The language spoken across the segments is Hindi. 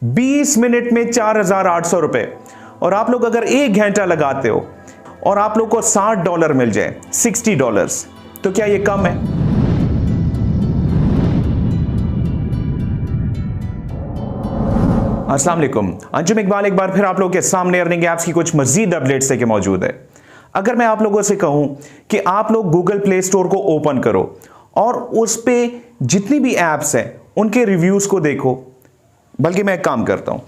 20 मिनट में 4,800 रुपए। और आप लोग अगर 1 घंटा लगाते हो और आप लोग को $60 मिल जाए, $60, तो क्या ये कम है? अस्सलाम वालेकुम, अंजुम इकबाल एक बार फिर आप लोगों के सामने अर्निंग ऐप्स की कुछ मजीद अपडेट्स लेके मौजूद है। अगर मैं आप लोगों से कहूं कि आप लोग गूगल प्ले स्टोर को ओपन करो और उस पे जितनी भी ऐप्स हैं उनके रिव्यूज को देखो, बल्कि मैं एक काम करता हूं,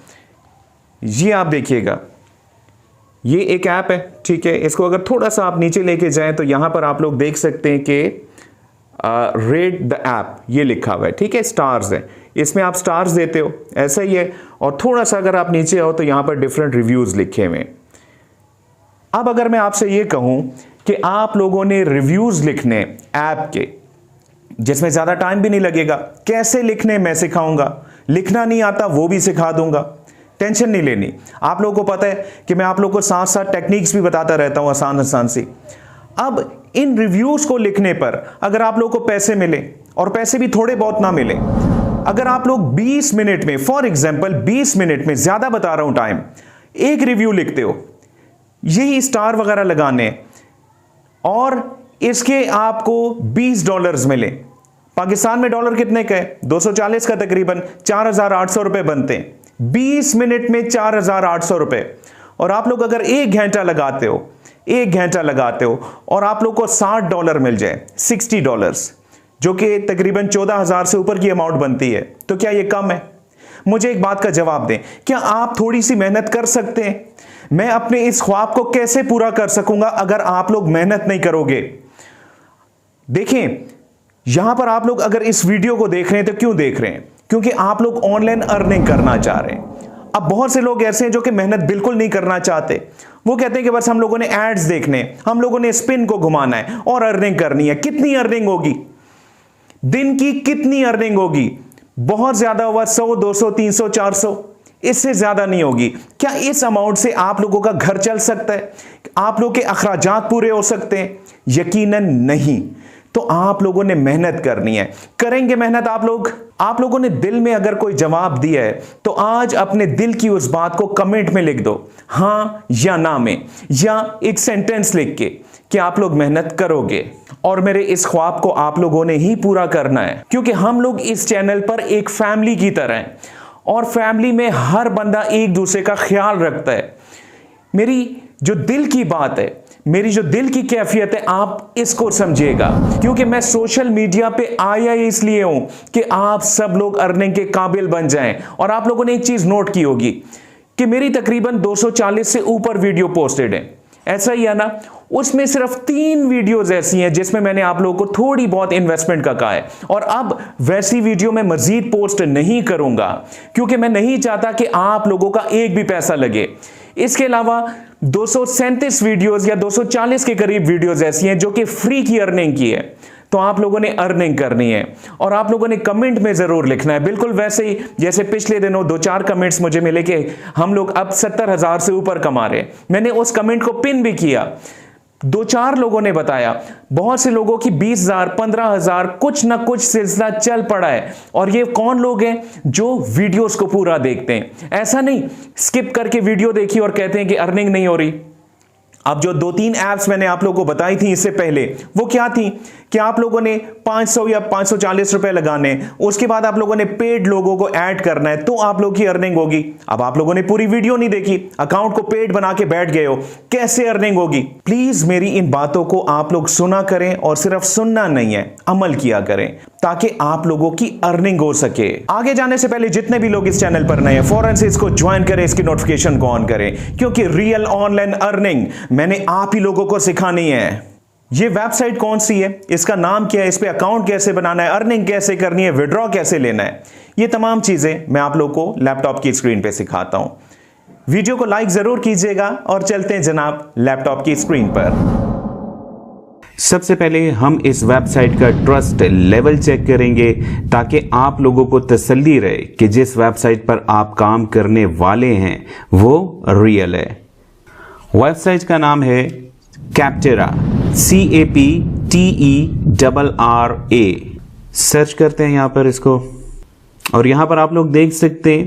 ये आप देखिएगा, ये एक ऐप है, ठीक है। इसको अगर थोड़ा सा आप नीचे लेके जाएं तो यहां पर आप लोग देख सकते हैं कि रेट द ऐप ये लिखा हुआ है, ठीक है, स्टार्स है, इसमें आप स्टार्स देते हो, ऐसा ही है। और थोड़ा सा अगर आप नीचे आओ तो यहां पर डिफरेंट रिव्यूज लिखे हुए हैं। अब अगर मैं आपसे ये कहूं कि आप लोगों ने रिव्यूज लिखने ऐप के, जिसमें ज्यादा टाइम भी नहीं लगेगा, कैसे लिखने मैं सिखाऊंगा, लिखना नहीं आता वो भी सिखा दूंगा, टेंशन नहीं लेनी। आप लोगों को पता है कि मैं आप लोगों को साथ साथ टेक्निक्स भी बताता रहता हूं आसान आसान सी। अब इन रिव्यूज को लिखने पर अगर आप लोगों को पैसे मिले, और पैसे भी थोड़े बहुत ना मिले, अगर आप लोग 20 मिनट में, फॉर एग्जाम्पल 20 मिनट में, ज्यादा बता रहा हूं टाइम, एक रिव्यू लिखते हो, यही स्टार वगैरह लगाने, और इसके आपको $20 मिले। पाकिस्तान में डॉलर कितने का है? 240 का, तकरीबन 4,800 रुपए बनते हैं। 20 मिनट में 4,800 रुपए। और आप लोग अगर 1 घंटा लगाते हो, 1 घंटा लगाते हो और आप लोग को $60 मिल जाए, $60, जो कि तकरीबन 14,000 से ऊपर की अमाउंट बनती है, तो क्या ये कम है? मुझे एक बात का जवाब दें, क्या आप थोड़ी सी मेहनत कर सकते हैं? मैं अपने इस ख्वाब को कैसे पूरा कर सकूंगा अगर आप लोग मेहनत नहीं करोगे? देखें, यहां पर आप लोग अगर इस वीडियो को देख रहे हैं तो क्यों देख रहे हैं? क्योंकि आप लोग ऑनलाइन अर्निंग करना चाह रहे हैं। अब बहुत से लोग ऐसे हैं जो कि मेहनत बिल्कुल नहीं करना चाहते। वो कहते हैं कि बस हम लोगों ने एड्स देखने, हम लोगों ने स्पिन को घुमाना है और अर्निंग करनी है। कितनी अर्निंग होगी दिन की? कितनी अर्निंग होगी? बहुत ज्यादा हुआ 100, 200, 300, 400, इससे ज्यादा नहीं होगी। क्या इस अमाउंट से आप लोगों का घर चल सकता है? आप लोग के अखराजात पूरे हो सकते हैं? यकीनन नहीं। तो आप लोगों ने मेहनत करनी है। करेंगे मेहनत आप लोग? आप लोगों ने दिल में अगर कोई जवाब दिया है तो आज अपने दिल की उस बात को कमेंट में लिख दो, हां या ना में, या एक सेंटेंस लिख के कि आप लोग मेहनत करोगे। और मेरे इस ख्वाब को आप लोगों ने ही पूरा करना है, क्योंकि हम लोग इस चैनल पर एक फैमिली की तरह हैं और फैमिली में हर बंदा एक दूसरे का ख्याल रखता है। मेरी जो दिल की बात है, मेरी जो दिल की कैफियत है, आप इसको समझिएगा, क्योंकि मैं सोशल मीडिया पे आया इसलिए हूं कि आप सब लोग अर्निंग के काबिल बन जाएं। और आप लोगों ने एक चीज नोट की होगी कि मेरी तकरीबन 240 से ऊपर वीडियो पोस्टेड है, ऐसा ही है ना? उसमें सिर्फ 3 वीडियोस ऐसी हैं जिसमें मैंने आप लोगों को थोड़ी बहुत इन्वेस्टमेंट का कहा है। और अब वैसी वीडियो मैं मजीद पोस्ट नहीं करूंगा, क्योंकि मैं नहीं चाहता कि आप लोगों का एक भी पैसा लगे। इसके अलावा 237 वीडियोस या 240 के करीब वीडियोस ऐसी हैं जो कि फ्री की अर्निंग की है। तो आप लोगों ने अर्निंग करनी है और आप लोगों ने कमेंट में जरूर लिखना है, बिल्कुल वैसे ही जैसे पिछले दिनों 2-4 कमेंट्स मुझे मिले कि हम लोग अब 70,000 से ऊपर कमा रहे हैं। मैंने उस कमेंट को पिन भी किया। 2-4 लोगों ने बताया, बहुत से लोगों की 20,000, 15,000, कुछ ना कुछ सिलसिला चल पड़ा है। और ये कौन लोग हैं? जो वीडियोस को पूरा देखते हैं। ऐसा नहीं स्किप करके वीडियो देखी और कहते हैं कि अर्निंग नहीं हो रही। अब जो 2-3 ऐप्स मैंने आप लोगों को बताई थी इससे पहले, वो क्या थी कि आप लोगों ने 500 या 540 रुपए लगाने, उसके बाद आप लोगों ने पेड लोगों को ऐड करना है, तो आप लोग की अर्निंग होगी। अब आप लोगों ने पूरी वीडियो नहीं देखी, अकाउंट को पेड बना के बैठ गए हो, कैसे अर्निंग होगी? प्लीज मेरी इन बातों को आप लोग सुना करें, और सिर्फ सुनना नहीं है, अमल किया करें, ताकि आप लोगों की अर्निंग हो सके। आगे जाने से पहले जितने भी लोग इस चैनल पर नए हैं, फौरन से इसको ज्वाइन करें, इसकी नोटिफिकेशन को ऑन करें, क्योंकि रियल ऑनलाइन अर्निंग मैंने आप ही लोगों को सिखानी है। ये वेबसाइट कौन सी है, इसका नाम क्या है, इस पे अकाउंट कैसे बनाना है, अर्निंग कैसे करनी है, विड्रॉ कैसे लेना है, ये तमाम चीजें मैं आप लोगों को लैपटॉप की स्क्रीन पे सिखाता हूं। वीडियो को लाइक जरूर कीजिएगा और चलते हैं जनाब लैपटॉप की स्क्रीन पर। सबसे पहले हम इस वेबसाइट का ट्रस्ट लेवल चेक करेंगे, ताकि आप लोगों को तसल्ली रहे कि जिस वेबसाइट पर आप काम करने वाले हैं वो रियल है। वेबसाइट का नाम है कैप्टेरा, CAPTERRA। सर्च करते हैं यहां पर इसको, और यहां पर आप लोग देख सकते हैं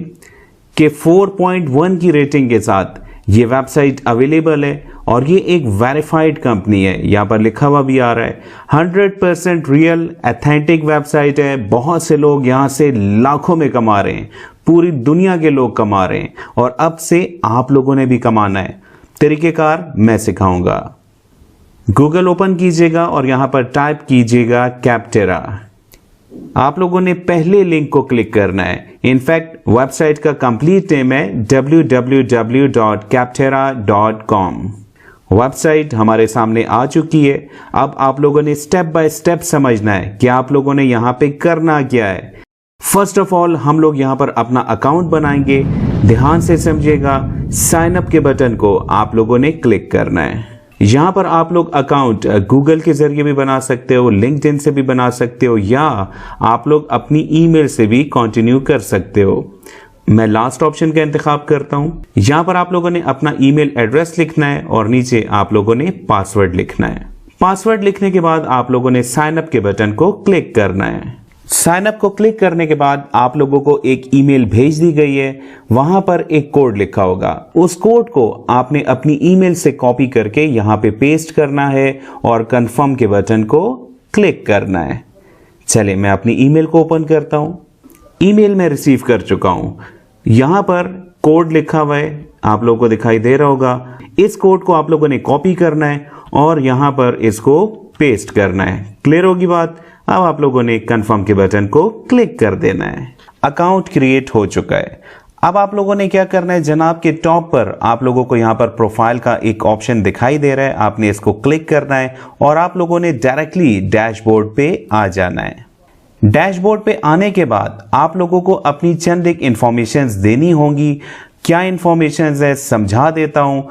कि 4.1 की रेटिंग के साथ ये वेबसाइट अवेलेबल है और ये एक वेरीफाइड कंपनी है। यहाँ पर लिखा हुआ भी आ रहा है 100% रियल ऑथेंटिक वेबसाइट है। बहुत से लोग यहाँ से लाखों में कमा रहे हैं, पूरी दुनिया के लोग कमा रहे हैं और अब से आप लोगों ने भी कमाना है। तरीकेकार मैं सिखाऊंगा। गूगल ओपन कीजिएगा और यहाँ पर टाइप कीजिएगा कैप्टेरा। आप लोगों ने पहले लिंक को क्लिक करना है। इनफैक्ट वेबसाइट का कंप्लीट नेम है www.captera.com। वेबसाइट हमारे सामने आ चुकी है। अब आप लोगों ने स्टेप बाय स्टेप समझना है कि आप लोगों ने यहाँ पे करना क्या है। फर्स्ट ऑफ ऑल हम लोग यहाँ पर अपना अकाउंट बनाएंगे। ध्यान से समझिएगा, साइन अप के बटन को आप लोगों ने क्लिक करना है। यहाँ पर आप लोग अकाउंट गूगल के जरिए भी बना सकते हो, लिंक्डइन से भी बना सकते हो, या आप लोग अपनी ईमेल से भी कंटिन्यू कर सकते हो। मैं लास्ट ऑप्शन का इंतखाब करता हूं। यहाँ पर आप लोगों ने अपना ईमेल एड्रेस लिखना है और नीचे आप लोगों ने पासवर्ड लिखना है। पासवर्ड लिखने के बाद आप लोगों ने साइन अप के बटन को क्लिक करना है। साइन अप को क्लिक करने के बाद आप लोगों को एक ईमेल भेज दी गई है। वहां पर एक कोड लिखा होगा। उस कोड को आपने अपनी ईमेल से कॉपी करके यहां पे पेस्ट करना है और कंफर्म के बटन को क्लिक करना है। चलिए मैं अपनी ईमेल को ओपन करता हूं। ईमेल में रिसीव कर चुका हूं। यहां पर कोड लिखा हुआ है, आप लोगों को दिखाई दे रहा होगा। इस कोड को आप लोगों ने कॉपी करना है और यहां पर इसको पेस्ट करना है। क्लियर होगी बात? अब आप लोगों ने कंफर्म के बटन को क्लिक कर देना है। अकाउंट क्रिएट हो चुका है। अब आप लोगों ने क्या करना है, जनाब के टॉप पर आप लोगों को यहां पर प्रोफाइल का एक ऑप्शन दिखाई दे रहा है। आपने इसको क्लिक करना है और आप लोगों ने डायरेक्टली डैशबोर्ड पे आ जाना है। डैशबोर्ड पे आने के बाद आप लोगों को अपनी चंद एक इंफॉर्मेशंस देनी होंगी। क्या इंफॉर्मेशंस है समझा देता हूं।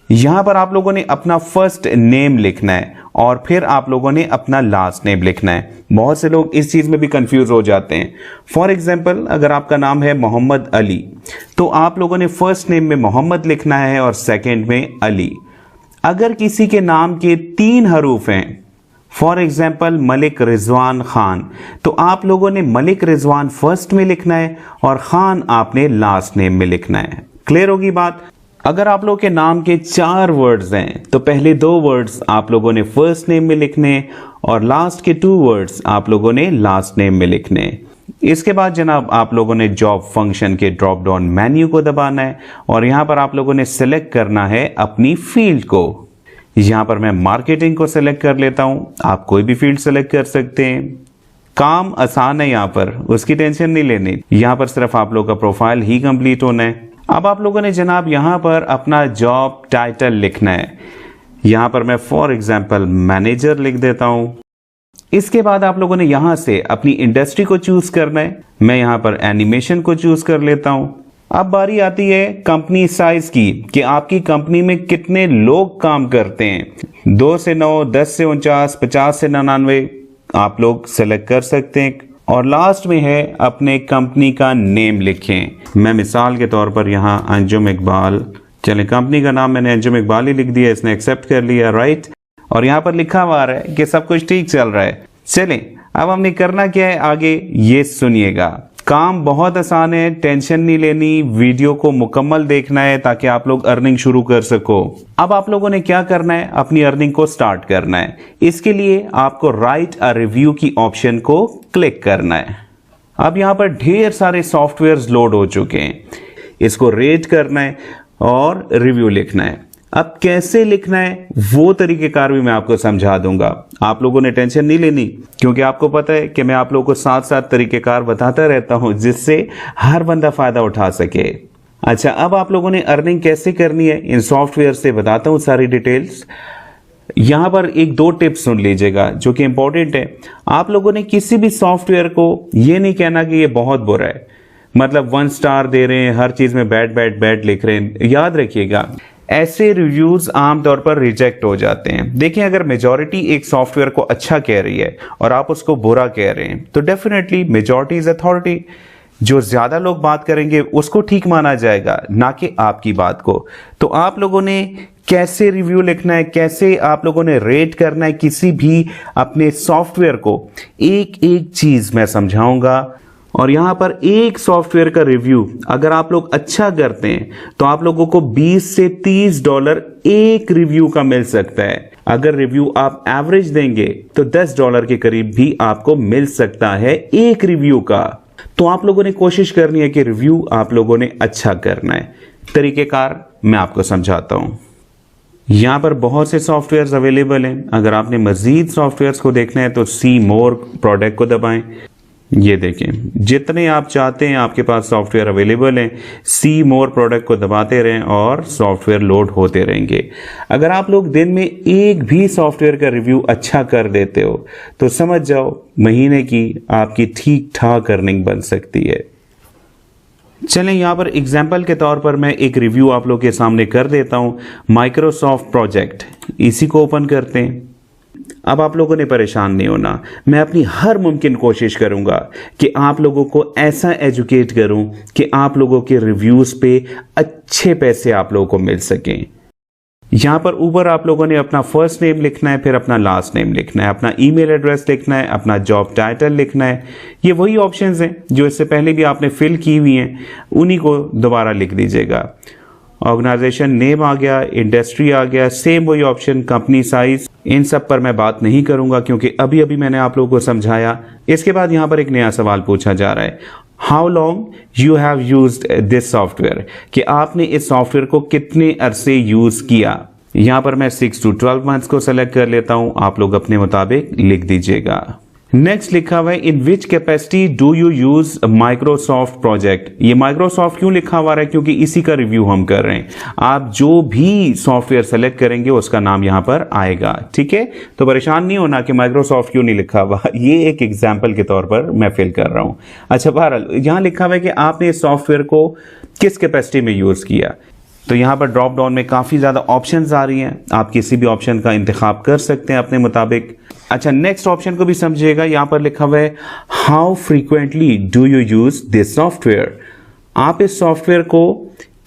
यहां पर आप लोगों ने अपना फर्स्ट नेम लिखना है और फिर आप लोगों ने अपना लास्ट नेम लिखना है। बहुत से लोग इस चीज में भी कंफ्यूज हो जाते हैं। फॉर एग्जांपल, अगर आपका नाम है मोहम्मद अली तो आप लोगों ने फर्स्ट नेम में मोहम्मद लिखना है और सेकंड में अली। अगर किसी के नाम के 3 हरूफ हैं, फॉर एग्जाम्पल मलिक रिजवान खान, तो आप लोगों ने मलिक रिजवान फर्स्ट में लिखना है और खान आपने लास्ट नेम में लिखना है। क्लियर होगी बात? अगर आप लोग के नाम के 4 वर्ड्स हैं तो पहले 2 वर्ड्स आप लोगों ने फर्स्ट नेम में लिखने और लास्ट के 2 वर्ड्स आप लोगों ने लास्ट नेम में लिखने। इसके बाद जनाब आप लोगों ने जॉब फंक्शन के ड्रॉप डाउन मेन्यू को दबाना है और यहां पर आप लोगों ने सिलेक्ट करना है अपनी फील्ड को। यहां पर मैं मार्केटिंग को सिलेक्ट कर लेता हूं। आप कोई भी फील्ड सिलेक्ट कर सकते हैं। काम आसान है, यहां पर उसकी टेंशन नहीं लेनी। यहां पर सिर्फ आप लोग का प्रोफाइल ही कंप्लीट होना है। अब आप लोगों ने जनाब यहां पर अपना जॉब टाइटल लिखना है। यहां पर मैं फॉर एग्जांपल मैनेजर लिख देता हूं। इसके बाद आप लोगों ने यहां से अपनी इंडस्ट्री को चूज करना है। मैं यहां पर एनिमेशन को चूज कर लेता हूं। अब बारी आती है कंपनी साइज की कि आपकी कंपनी में कितने लोग काम करते हैं। 2 से 9, 10 से 49, 50 से 99 आप लोग सेलेक्ट कर सकते हैं। और लास्ट में है अपने कंपनी का नेम लिखें। मैं मिसाल के तौर पर यहाँ अंजुम इकबाल, चले कंपनी का नाम मैंने अंजुम इकबाल ही लिख दिया। इसने एक्सेप्ट कर लिया, राइट। और यहाँ पर लिखा हुआ है कि सब कुछ ठीक चल रहा है। चलें अब हमने करना क्या है आगे, ये सुनिएगा। काम बहुत आसान है, टेंशन नहीं लेनी। वीडियो को मुकम्मल देखना है ताकि आप लोग अर्निंग शुरू कर सको। अब आप लोगों ने क्या करना है, अपनी अर्निंग को स्टार्ट करना है। इसके लिए आपको राइट अ रिव्यू की ऑप्शन को क्लिक करना है। अब यहां पर ढेर सारे सॉफ्टवेयर्स लोड हो चुके हैं। इसको रेट करना है और रिव्यू लिखना है। अब कैसे लिखना है वो तरीकेकार भी मैं आपको समझा दूंगा। आप लोगों ने टेंशन नहीं लेनी क्योंकि आपको पता है कि मैं आप लोगों को साथ साथ तरीकेकार बताता रहता हूं जिससे हर बंदा फायदा उठा सके। अच्छा, अब आप लोगों ने अर्निंग कैसे करनी है इन सॉफ्टवेयर से बताता हूं सारी डिटेल्स। यहां पर 1-2 टिप्स सुन लीजिएगा जो कि इंपॉर्टेंट है। आप लोगों ने किसी भी सॉफ्टवेयर को ये नहीं कहना कि ये बहुत बुरा है, मतलब 1 स्टार दे रहे हैं, हर चीज में बैड लिख रहे हैं। याद रखिएगा ऐसे रिव्यूज आमतौर पर रिजेक्ट हो जाते हैं। देखिए, अगर मेजॉरिटी एक सॉफ्टवेयर को अच्छा कह रही है और आप उसको बुरा कह रहे हैं तो डेफिनेटली मेजॉरिटी इज अथॉरिटी। जो ज्यादा लोग बात करेंगे उसको ठीक माना जाएगा, ना कि आपकी बात को। तो आप लोगों ने कैसे रिव्यू लिखना है, कैसे आप लोगों ने रेट करना है किसी भी अपने सॉफ्टवेयर को, एक एक चीज मैं समझाऊंगा और यहां पर एक सॉफ्टवेयर का रिव्यू अगर आप लोग अच्छा करते हैं तो आप लोगों को 20 से $30 एक रिव्यू का मिल सकता है। अगर रिव्यू आप एवरेज देंगे तो $10 के करीब भी आपको मिल सकता है एक रिव्यू का। तो आप लोगों ने कोशिश करनी है कि रिव्यू आप लोगों ने अच्छा करना है। तरीकेकार मैं आपको समझाता हूं। यहां पर बहुत से सॉफ्टवेयर्स अवेलेबल हैं। अगर आपने मजीद सॉफ्टवेयर्स को देखना है तो सी मोर प्रोडक्ट को दबाएं। ये देखें, जितने आप चाहते हैं आपके पास सॉफ्टवेयर अवेलेबल हैं। सी मोर प्रोडक्ट को दबाते रहें और सॉफ्टवेयर लोड होते रहेंगे। अगर आप लोग दिन में एक भी सॉफ्टवेयर का रिव्यू अच्छा कर देते हो तो समझ जाओ महीने की आपकी ठीक ठाक अर्निंग बन सकती है। चलें, यहां पर एग्जाम्पल के तौर पर मैं एक रिव्यू आप लोग के सामने कर देता हूं। माइक्रोसॉफ्ट प्रोजेक्ट, इसी को ओपन करते हैं। अब आप लोगों ने परेशान नहीं होना, मैं अपनी हर मुमकिन कोशिश करूंगा कि आप लोगों को ऐसा एजुकेट करूं कि आप लोगों के रिव्यूज पे अच्छे पैसे आप लोगों को मिल सकें। यहां पर ऊपर आप लोगों ने अपना फर्स्ट नेम लिखना है, फिर अपना लास्ट नेम लिखना है, अपना ईमेल एड्रेस लिखना है, अपना जॉब टाइटल लिखना है। ये वही ऑप्शंस हैं जो इससे पहले भी आपने फिल की हुई हैं, उन्हीं को दोबारा लिख दीजिएगा। ऑर्गेनाइजेशन नेम आ गया, इंडस्ट्री आ गया, सेम वही ऑप्शन, कंपनी साइज। इन सब पर मैं बात नहीं करूंगा क्योंकि अभी अभी मैंने आप लोगों को समझाया। इसके बाद यहां पर एक नया सवाल पूछा जा रहा है, how long you have used this software, कि आपने इस सॉफ्टवेयर को कितने अरसे यूज किया। यहां पर मैं 6 to 12 मंथ्स को सेलेक्ट कर लेता हूं, आप लोग अपने मुताबिक लिख दीजिएगा। नेक्स्ट लिखा हुआ है, in which capacity do you use Microsoft project. ये माइक्रोसॉफ्ट क्यों लिखा हुआ है, क्योंकि इसी का रिव्यू हम कर रहे हैं। आप जो भी सॉफ्टवेयर सेलेक्ट करेंगे उसका नाम यहां पर आएगा, ठीक है। तो परेशान नहीं होना कि माइक्रोसॉफ्ट क्यों नहीं लिखा हुआ, ये एक एग्जाम्पल के तौर पर मैं फिल कर रहा हूं। अच्छा, बहरहाल यहां लिखा हुआ है कि आपने इस सॉफ्टवेयर को किस कैपेसिटी में यूज किया। तो यहाँ पर ड्रॉप डाउन में काफ़ी ज़्यादा ऑप्शंस आ रही हैं, आप किसी भी ऑप्शन का इंतखाब कर सकते हैं अपने मुताबिक। अच्छा, नेक्स्ट ऑप्शन को भी समझिएगा। यहाँ पर लिखा हुआ है, how frequently do you use this software. आप इस सॉफ्टवेयर को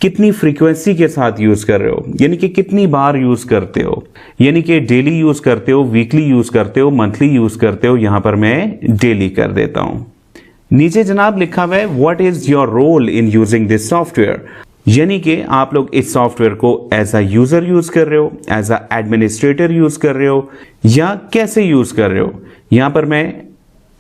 कितनी फ्रीक्वेंसी के साथ यूज कर रहे हो, यानी कि कितनी बार यूज करते हो, यानी कि डेली यूज करते हो, वीकली यूज करते हो, मंथली यूज करते हो। यहां पर मैं डेली कर देता हूं। नीचे जनाब लिखा हुआ है, what is your role in using this software, यानी कि आप लोग इस सॉफ्टवेयर को एज अ यूजर यूज कर रहे हो, एज अ एडमिनिस्ट्रेटर यूज कर रहे हो, या कैसे यूज कर रहे हो। यहां पर मैं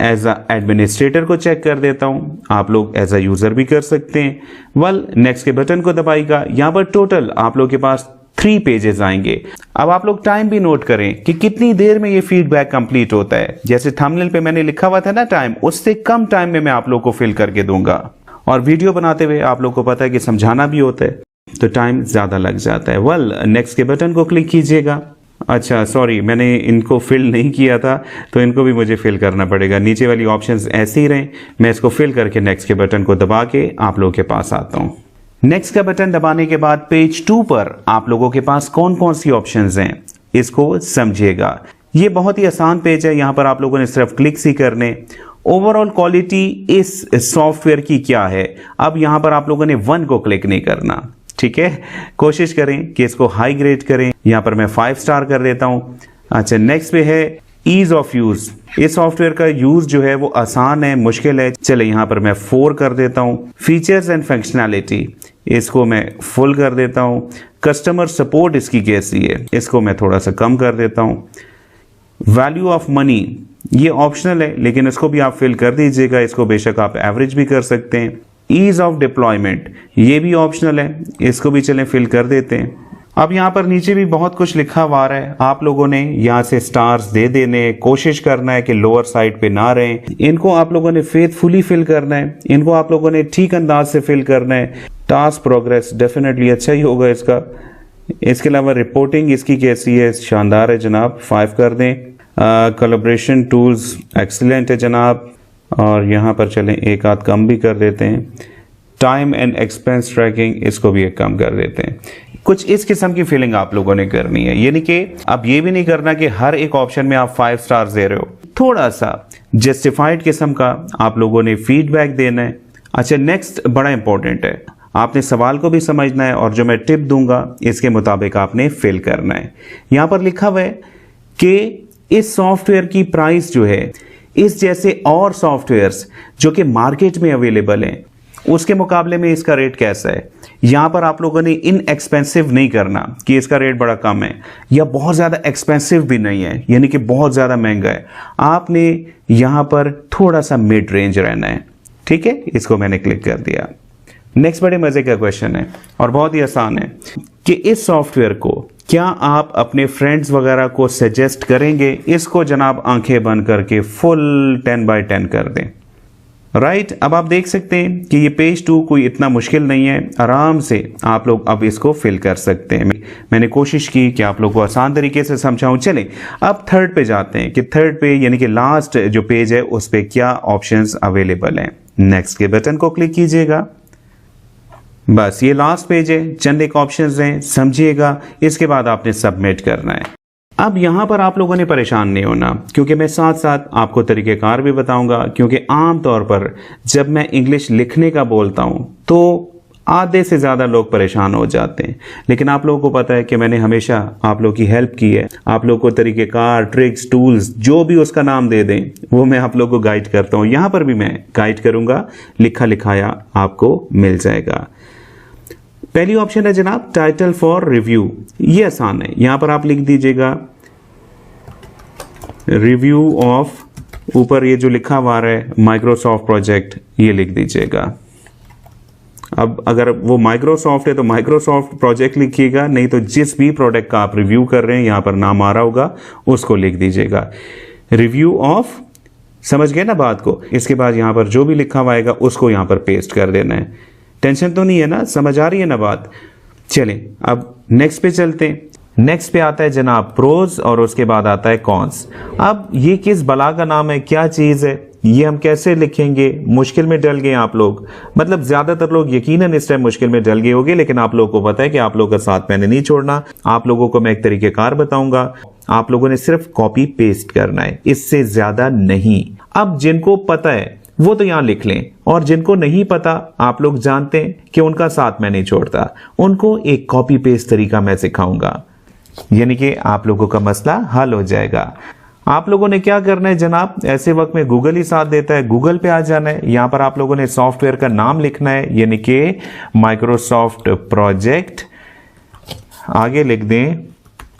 एज अ एडमिनिस्ट्रेटर को चेक कर देता हूं, आप लोग एज अ यूजर भी कर सकते हैं। वेल, नेक्स्ट के बटन को दबाइएगा। यहां पर टोटल आप लोग के पास 3 पेजेस आएंगे। अब आप लोग टाइम भी नोट करें कि कितनी देर में ये फीडबैक कंप्लीट होता है। जैसे थंबनेल पे मैंने लिखा हुआ था ना टाइम, उससे कम टाइम में मैं आप लोग को फिल करके दूंगा। और वीडियो बनाते हुए आप लोग को पता है कि समझाना भी होता है तो टाइम ज्यादा लग जाता है। वेल, नेक्स्ट के बटन को क्लिक कीजिएगा। अच्छा सॉरी, मैंने इनको फिल नहीं किया था तो इनको भी मुझे फिल करना पड़ेगा। नीचे वाली ऑप्शंस ऐसे ही रहें, मैं इसको फिल करके नेक्स्ट के बटन को दबा के आप लोगों के पास आता हूं। नेक्स्ट का बटन दबाने के बाद पेज 2 पर आप लोगों के पास कौन कौन सी ऑप्शंस हैं इसको समझिएगा। ये बहुत ही आसान पेज है, यहां पर आप लोगों ने सिर्फ क्लिक्स ही करने। ओवरऑल क्वालिटी इस सॉफ्टवेयर की क्या है, अब यहां पर आप लोगों ने 1 को क्लिक नहीं करना, ठीक है। कोशिश करें कि इसको हाई ग्रेड करें। यहां पर मैं 5 स्टार कर देता हूं। अच्छा, नेक्स्ट पे है ईज ऑफ यूज। इस सॉफ्टवेयर का यूज जो है वो आसान है, मुश्किल है। चले यहां पर मैं 4 कर देता हूं। फीचर्स एंड फंक्शनैलिटी, इसको मैं फुल कर देता हूं। कस्टमर सपोर्ट इसकी कैसी है, इसको मैं थोड़ा सा कम कर देता हूं। वैल्यू ऑफ मनी, ये ऑप्शनल है लेकिन इसको भी आप फिल कर दीजिएगा, इसको बेशक आप एवरेज भी कर सकते हैं। ईज ऑफ डिप्लॉयमेंट, ये भी ऑप्शनल है, इसको भी चलें फिल कर देते हैं। अब यहाँ पर नीचे भी बहुत कुछ लिखा हुआ है, आप लोगों ने यहाँ से स्टार्स दे देने, कोशिश करना है कि लोअर साइड पे ना रहें। इनको आप लोगों ने फेथफुली फिल करना है, इनको आप लोगों ने ठीक अंदाज से फिल करना है। टास्क प्रोग्रेस डेफिनेटली अच्छा ही होगा इसका। इसके अलावा रिपोर्टिंग इसकी कैसी है, शानदार है जनाब, 5 कर दें। कोलैबोरेशन टूल्स एक्सीलेंट है जनाब, और यहाँ पर चलें एक आध कम भी कर देते हैं। टाइम एंड एक्सपेंस ट्रैकिंग, इसको भी एक कम कर देते हैं। कुछ इस किस्म की फीलिंग आप लोगों ने करनी है, यानी कि अब ये भी नहीं करना कि हर एक ऑप्शन में आप 5 स्टार्स दे रहे हो, थोड़ा सा जस्टिफाइड किस्म का आप लोगों ने फीडबैक देना है। अच्छा, नेक्स्ट बड़ा इंपॉर्टेंट है, आपने सवाल को भी समझना है और जो मैं टिप दूंगा इसके मुताबिक आपने फिल करना है। यहां पर लिखा हुआ है कि इस सॉफ्टवेयर की प्राइस जो है इस जैसे और सॉफ्टवेयर्स जो कि मार्केट में अवेलेबल हैं उसके मुकाबले में इसका रेट कैसा है। यहां पर आप लोगों ने इनएक्सपेंसिव नहीं करना कि इसका रेट बड़ा कम है या बहुत ज़्यादा एक्सपेंसिव भी नहीं है, यानी कि बहुत ज़्यादा महंगा है। आपने यहां पर थोड़ा सा मिड रेंज रहना है। ठीक है, इसको मैंने क्लिक कर दिया। नेक्स्ट बड़े मज़े का क्वेश्चन है और बहुत ही आसान है कि इस सॉफ्टवेयर को क्या आप अपने फ्रेंड्स वगैरह को सजेस्ट करेंगे। इसको जनाब आंखें बंद करके फुल 10/10 कर दें। राइट, अब आप देख सकते हैं कि ये पेज 2 कोई इतना मुश्किल नहीं है, आराम से आप लोग अब इसको फिल कर सकते हैं। मैंने कोशिश की कि आप लोग को आसान तरीके से समझाऊं। चलें अब थर्ड पे जाते हैं कि थर्ड पे यानी कि लास्ट जो पेज है उस पे क्या ऑप्शंस अवेलेबल हैं। नेक्स्ट के बटन को क्लिक कीजिएगा। बस ये लास्ट पेज है, चंद एक ऑप्शंस हैं, समझिएगा। इसके बाद आपने सबमिट करना है। अब यहां पर आप लोगों ने परेशान नहीं होना, क्योंकि मैं साथ साथ आपको तरीक़ेकार भी बताऊंगा। क्योंकि आम तौर पर जब मैं इंग्लिश लिखने का बोलता हूं तो आधे से ज़्यादा लोग परेशान हो जाते हैं, लेकिन आप लोगों को पता है कि मैंने हमेशा आप लोग की हेल्प की है। आप लोग को तरीक़ेकार, ट्रिक्स, टूल्स, जो भी उसका नाम दे दें वो मैं आप लोग को गाइड करता हूँ। यहाँ पर भी मैं गाइड करूँगा, लिखा लिखाया आपको मिल जाएगा। पहली ऑप्शन है जनाब टाइटल फॉर रिव्यू। ये आसान है, यहां पर आप लिख दीजिएगा रिव्यू ऑफ, ऊपर ये जो लिखा हुआ है माइक्रोसॉफ्ट प्रोजेक्ट, ये लिख दीजिएगा। अब अगर वो माइक्रोसॉफ्ट है तो माइक्रोसॉफ्ट प्रोजेक्ट लिखिएगा, नहीं तो जिस भी प्रोडक्ट का आप रिव्यू कर रहे हैं यहां पर नाम आ रहा होगा उसको लिख दीजिएगा। रिव्यू ऑफ, समझ गए ना बात को। इसके बाद यहां पर जो भी लिखा हुआ आएगा उसको यहां पर पेस्ट कर देना है। टेंशन तो नहीं है ना, समझ आ रही है ना बात। चलें अब नेक्स्ट पे चलते हैं। नेक्स्ट पे आता है जनाब प्रोज और उसके बाद आता है कॉन्स। अब ये किस बला का नाम है, क्या चीज़ है, ये हम कैसे लिखेंगे। मुश्किल में डल गए आप लोग, मतलब ज़्यादातर लोग यकीनन इस टाइम मुश्किल में डल गए होंगे, लेकिन आप लोगों को पता है कि आप लोगों का साथ मैंने नहीं छोड़ना। आप लोगों को मैं एक तरीक़ेकार बताऊंगा, आप लोगों ने सिर्फ कॉपी पेस्ट करना है, इससे ज़्यादा नहीं। अब जिनको पता है वो तो यहां लिख लें, और जिनको नहीं पता, आप लोग जानते हैं कि उनका साथ मैं नहीं छोड़ता, उनको एक कॉपी पेस्ट तरीका मैं सिखाऊंगा, यानी कि आप लोगों का मसला हल हो जाएगा। आप लोगों ने क्या करना है जनाब, ऐसे वक्त में गूगल ही साथ देता है, गूगल पे आ जाना है। यहां पर आप लोगों ने सॉफ्टवेयर का नाम लिखना है, यानी कि माइक्रोसॉफ्ट प्रोजेक्ट, आगे लिख दें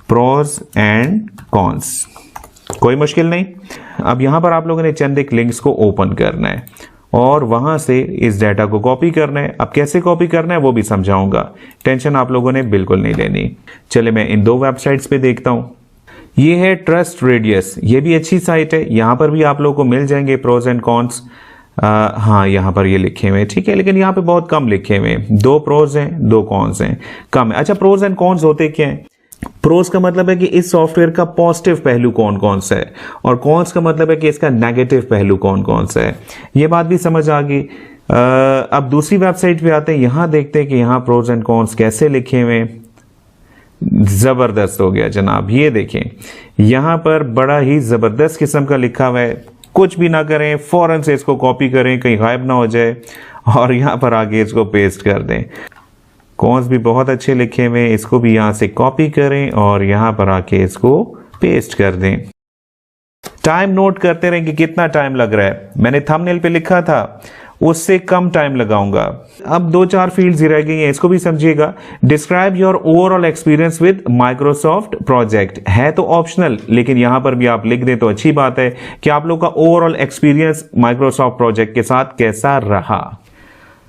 प्रोज एंड कॉन्स, कोई मुश्किल नहीं। अब यहां पर आप लोगों ने चंद एक लिंक्स को ओपन करना है और वहां से इस डाटा को कॉपी करना है। अब कैसे कॉपी करना है वो भी समझाऊंगा, टेंशन आप लोगों ने बिल्कुल नहीं लेनी। चले मैं इन 2 वेबसाइट्स पे देखता हूं। ये है ट्रस्ट रेडियस, ये भी अच्छी साइट है, यहां पर भी आप लोगों को मिल जाएंगे प्रोज एंड कॉन्स। हाँ यहाँ पर ये लिखे हुए हैं, ठीक है, लेकिन यहाँ पे बहुत कम लिखे हुए हैं, 2 प्रोज हैं 2 कॉन्स हैं, कम है। अच्छा, प्रोज एंड कॉन्स होते क्या हैं? प्रोज का मतलब है कि इस सॉफ्टवेयर का पॉजिटिव पहलू कौन कौन सा है, और कॉन्स का मतलब है कि इसका नेगेटिव पहलू कौन कौन सा है। ये बात भी समझ आ गई। अब दूसरी वेबसाइट पे आते हैं, यहां देखते हैं कि यहां प्रोज एंड कॉन्स कैसे लिखे हुए हैं। जबरदस्त हो गया जनाब, ये देखें यहां पर बड़ा ही जबरदस्त किस्म का लिखा हुआ है। कुछ भी ना करें, फौरन से इसको कॉपी करें, कहीं गायब ना हो जाए, और यहां पर आगे इसको पेस्ट कर दें। कॉन्स भी बहुत अच्छे लिखे हुए, इसको भी यहां से कॉपी करें और यहां पर आके इसको पेस्ट कर दें। टाइम नोट करते रहें कि कितना टाइम लग रहा है। मैंने थंबनेल पे लिखा था उससे कम टाइम लगाऊंगा। अब 2-4 फील्ड्स ही रह गई हैं, इसको भी समझिएगा। Describe your overall experience with Microsoft project है तो ऑप्शनल, लेकिन यहां पर भी आप लिख दें तो अच्छी बात है कि आप लोग का ओवरऑल एक्सपीरियंस माइक्रोसॉफ्ट प्रोजेक्ट के साथ कैसा रहा।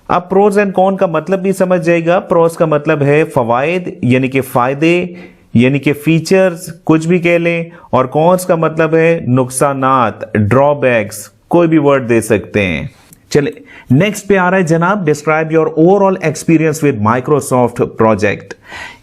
अब प्रोज एंड कॉन का मतलब भी समझ जाएगा। प्रोज का मतलब है फवायद, यानी कि फायदे, यानी कि फीचर्स, कुछ भी कह लें, और कॉन्स का मतलब है नुकसानात, ड्रॉबैक्स, कोई भी वर्ड दे सकते हैं। चले नेक्स्ट पे आ रहा है जनाब describe your overall experience with Microsoft project,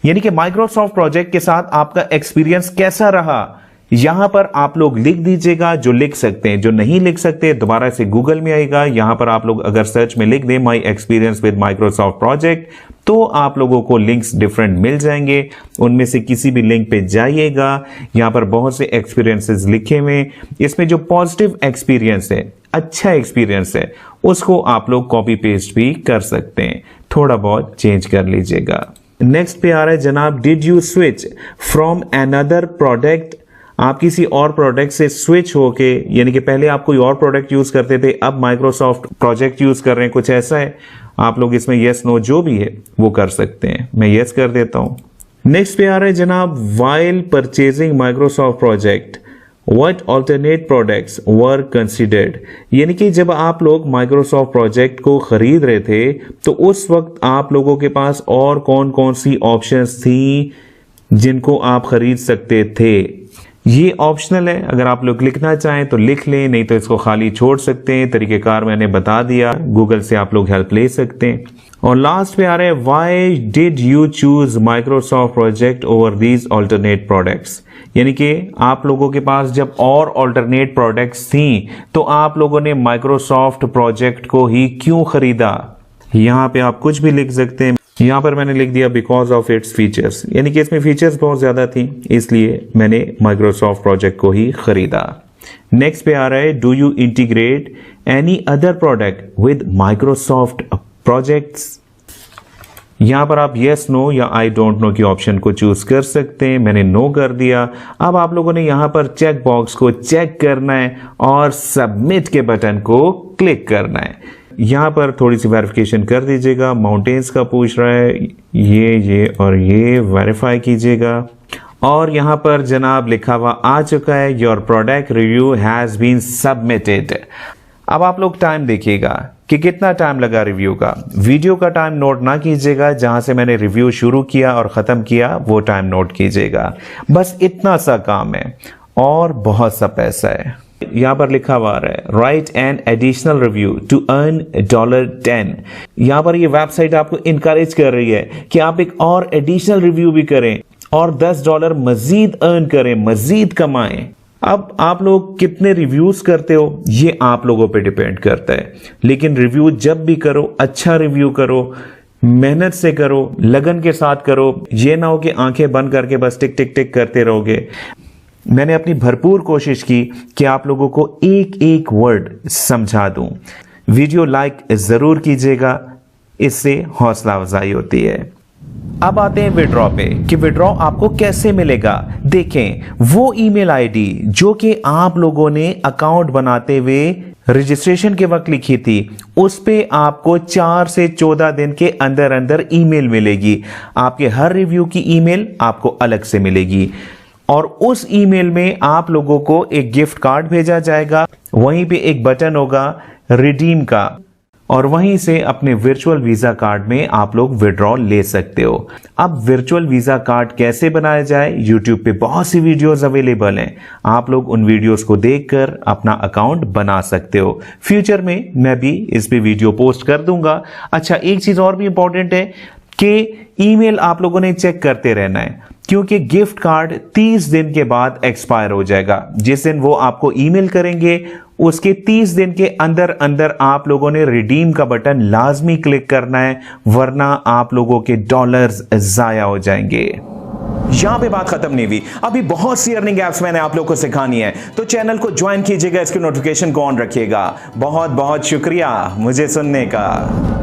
यानी कि माइक्रोसॉफ्ट प्रोजेक्ट के साथ आपका एक्सपीरियंस कैसा रहा। यहां पर आप लोग लिख दीजिएगा जो लिख सकते हैं, जो नहीं लिख सकते दोबारा से गूगल में आएगा। यहां पर आप लोग अगर सर्च में लिख दें my experience with Microsoft project तो आप लोगों को लिंक्स डिफरेंट मिल जाएंगे, उनमें से किसी भी लिंक पे जाइएगा। यहां पर बहुत से एक्सपीरियंसेस लिखे हुए, इसमें जो पॉजिटिव एक्सपीरियंस है, अच्छा एक्सपीरियंस है, उसको आप लोग कॉपी पेस्ट भी कर सकते हैं, थोड़ा बहुत चेंज कर लीजिएगा। नेक्स्ट पे आ रहा है जनाब did you switch from another product आप किसी और प्रोडक्ट से स्विच होके, यानी कि पहले आप कोई और प्रोडक्ट यूज करते थे, अब माइक्रोसॉफ्ट प्रोजेक्ट यूज कर रहे हैं, कुछ ऐसा है, आप लोग इसमें यस नो जो भी है वो कर सकते हैं। मैं यस कर देता हूं। नेक्स्ट पे आ रहा है जनाब, while purchasing Microsoft project what alternate products were considered. यानी कि जब आप लोग माइक्रोसॉफ्ट प्रोजेक्ट को खरीद रहे थे तो उस वक्त आप लोगों के पास और कौन कौन सी ऑप्शंस थी जिनको आप खरीद सकते थे। ये ऑप्शनल है, अगर आप लोग लिखना चाहें तो लिख लें, नहीं तो इसको खाली छोड़ सकते हैं। तरीकेकार मैंने बता दिया, गूगल से आप लोग हेल्प ले सकते हैं। और लास्ट पे आ रहा है, why did you choose Microsoft project over these alternate products. यानी कि आप लोगों के पास जब और अल्टरनेट प्रोडक्ट्स थी तो आप लोगों ने माइक्रोसॉफ्ट प्रोजेक्ट को ही क्यों खरीदा। यहां पे आप कुछ भी लिख सकते हैं। यहां पर मैंने लिख दिया बिकॉज ऑफ इट्स फीचर्स, यानी कि इसमें फीचर्स बहुत ज्यादा थी, इसलिए मैंने माइक्रोसॉफ्ट प्रोजेक्ट को ही खरीदा। नेक्स्ट पे आ रहा है, do you integrate any other product with Microsoft projects. यहां पर आप यस नो या आई डोंट नो की ऑप्शन को चूज कर सकते हैं। मैंने नो कर दिया। अब आप लोगों ने यहां पर चेक बॉक्स को चेक करना है और सबमिट के बटन को क्लिक करना है। यहां पर थोड़ी सी वेरिफिकेशन कर दीजिएगा। माउंटेन्स का पूछ रहा है, ये और ये वेरीफाई कीजिएगा। और यहां पर जनाब लिखा हुआ आ चुका है, your product review has been submitted. अब आप लोग टाइम देखिएगा कि कितना टाइम लगा रिव्यू का। वीडियो का टाइम नोट ना कीजिएगा, जहां से मैंने रिव्यू शुरू किया और खत्म किया वो टाइम नोट कीजिएगा। बस इतना सा काम है और बहुत सा पैसा है। यहां पर लिखा हुआ है, write an additional review to earn $10। यहां पर ये वेबसाइट आपको इनकरेज कर रही है कि आप एक और एडिशनल रिव्यू भी करें और $10 मजीद अर्न करें, मजीद कमाएं। अब आप लोग कितने रिव्यूज करते हो ये आप लोगों पे डिपेंड करता है, लेकिन रिव्यू जब भी करो अच्छा रिव्यू करो, मेहनत से करो, लगन के साथ करो। ये ना हो कि आंखें बंद करके बस टिक टिक टिक करते रहोगे। मैंने अपनी भरपूर कोशिश की कि आप लोगों को एक एक वर्ड समझा दूं। वीडियो लाइक जरूर कीजिएगा, इससे हौसला अफजाई होती है। अब आते हैं विड्रॉ पे कि विड्रॉ आपको कैसे मिलेगा। देखें, वो ईमेल आईडी जो कि आप लोगों ने अकाउंट बनाते हुए रजिस्ट्रेशन के वक्त लिखी थी, उस पे आपको 4 से 14 दिन के अंदर अंदर ईमेल मिलेगी। आपके हर रिव्यू की ईमेल आपको अलग से मिलेगी और उस ईमेल में आप लोगों को एक गिफ्ट कार्ड भेजा जाएगा। वहीं पे एक बटन होगा रिडीम का और वहीं से अपने वर्चुअल वीजा कार्ड में आप लोग विड्रॉल ले सकते हो। अब वर्चुअल वीजा कार्ड कैसे बनाया जाए, यूट्यूब पे बहुत सी वीडियोस अवेलेबल हैं, आप लोग उन वीडियोस को देखकर अपना अकाउंट बना सकते हो। फ्यूचर में मैं भी इस पे वीडियो पोस्ट कर दूंगा। अच्छा, एक चीज और भी इंपॉर्टेंट है कि ईमेल आप लोगों ने चेक करते रहना है, क्योंकि गिफ्ट कार्ड 30 दिन के बाद एक्सपायर हो जाएगा। जिस दिन वो आपको ईमेल करेंगे उसके 30 दिन के अंदर अंदर आप लोगों ने रिडीम का बटन लाजमी क्लिक करना है, वरना आप लोगों के डॉलर्स जाया हो जाएंगे। यहां पे बात खत्म नहीं हुई, अभी बहुत सी अर्निंग एप्स मैंने आप लोगों को सिखानी है, तो चैनल को ज्वाइन कीजिएगा, इसकी नोटिफिकेशन को ऑन रखिएगा। बहुत बहुत शुक्रिया मुझे सुनने का।